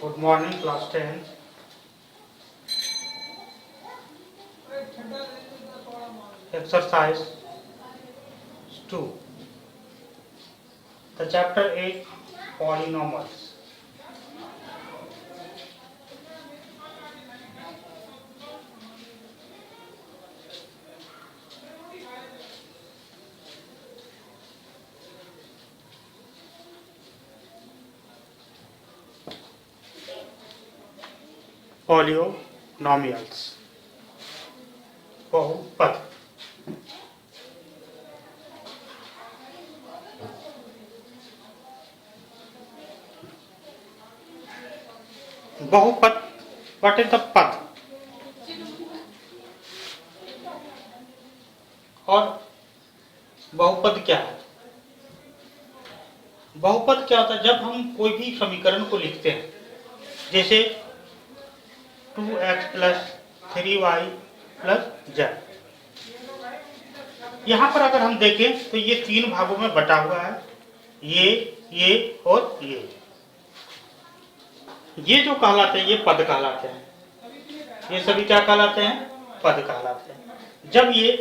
Good morning, class 10. Exercise 2. The chapter 8 Polynomials. Polynomials. बहुपद. बहुपद. What is the पद? और बहुपद क्या है? बहुपद क्या होता है? जब हम कोई भी समीकरण को लिखते हैं, जैसे 2x plus 3y plus z, यहाँ पर अगर हम देखें तो ये तीन भागों में बटा हुआ है, ये और ये जो कहलाते हैं ये पद कहलाते हैं। ये सभी क्या कहलाते हैं? पद कहलाते हैं। जब ये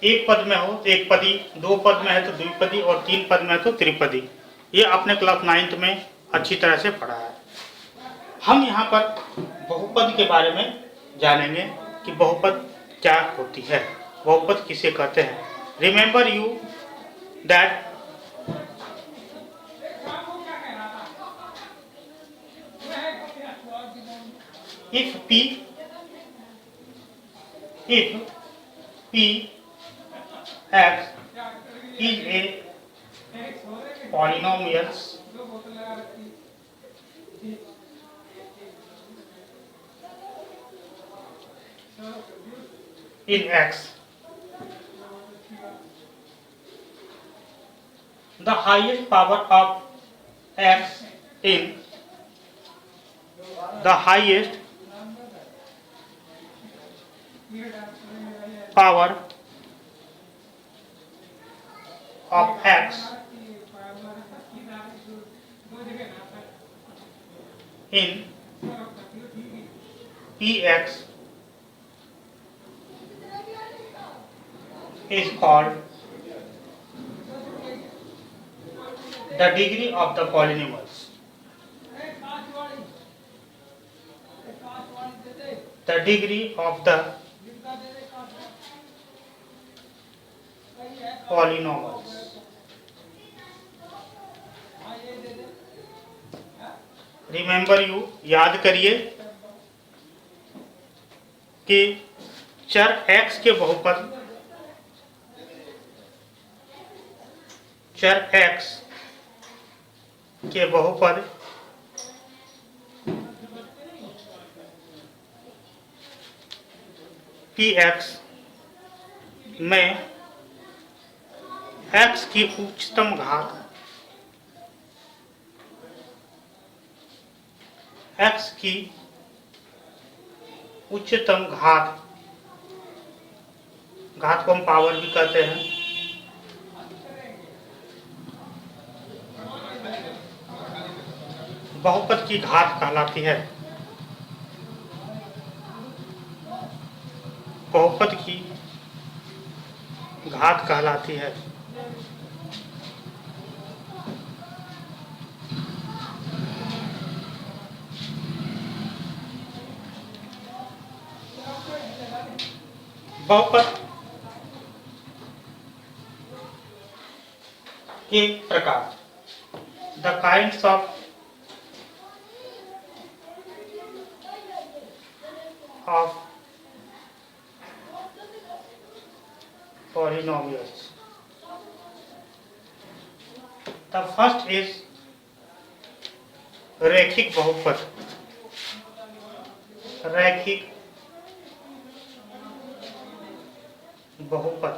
एक पद में हो तो एक पदी, दो पद में है तो द्विपदी और तीन पद में है तो त्रिपदी। ये अपने क्लास 9th में अच्छी तरह से पढ़ा है। हम यहाँ पर बहुपद के बारे में जानेंगे कि बहुपद क्या होती है, बहुपद किसे कहते हैं। Remember you that if p x is a polynomial in x, the highest power of x in the highest power of x in px is called the degree of the polynomials. The degree of the polynomials. Remember you, याद करिए कि चर x के बहुपद, चर x के बहुपद px में x की उच्चतम घात, x की उच्चतम घात, घात को हम पावर भी कहते हैं, बहुपद की घात कहलाती है। बहुपद की घात कहलाती है। बहुपद के प्रकार, the kinds of polynomials. The first is रैखिक बहुपद। रैखिक बहुपद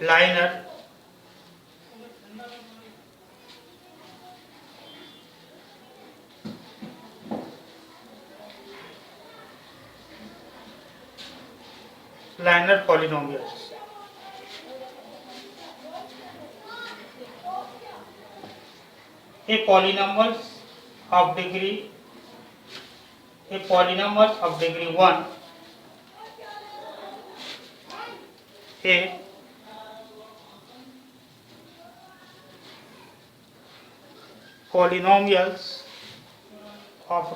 liner liner polynomials. A polynomials of degree 1 a polynomials of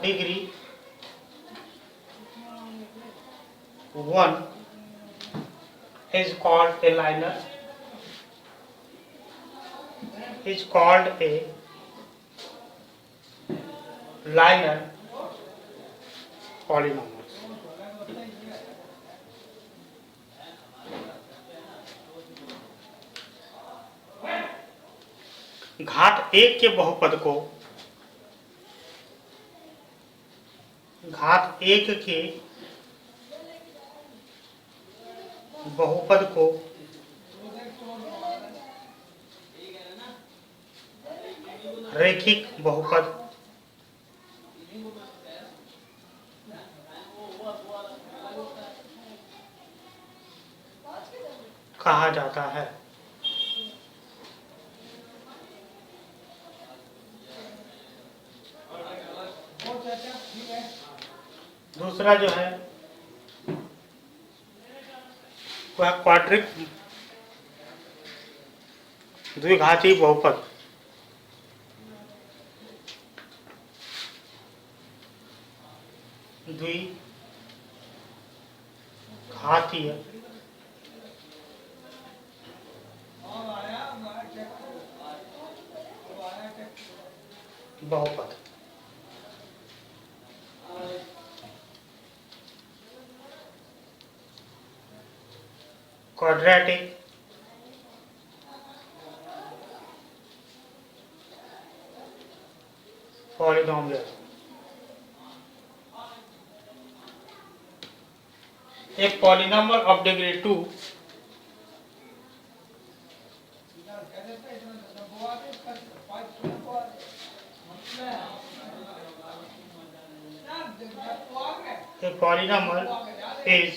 degree 1 is called a linear, is called a linear polynomials. घात 1 के बहुपद को घात 1 के बहुपद को रैखिक बहुपद कहा जाता है। दूसरा जो है वह क्वाड्रिक द्विघाती बहुपद। द्विघातीय बहुपद। Quadratic polynomial. एक polynomial of degree 2 a polynomial is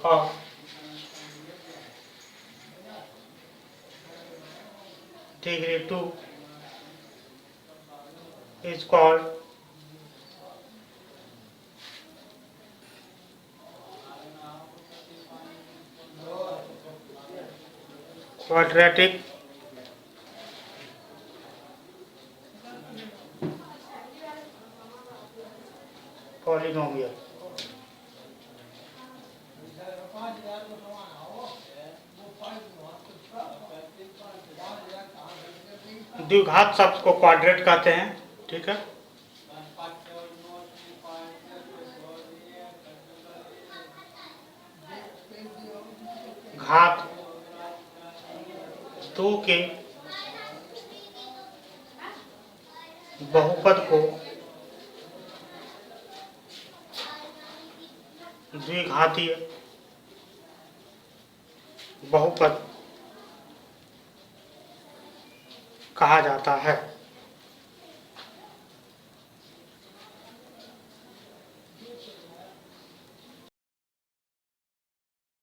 of degree 2 is called quadratic polynomial। द्विघात शब्द को क्वाड्रेट कहते हैं, ठीक है। घात 2 के बहुपद को द्विघातीय बहुपद कहा जाता है।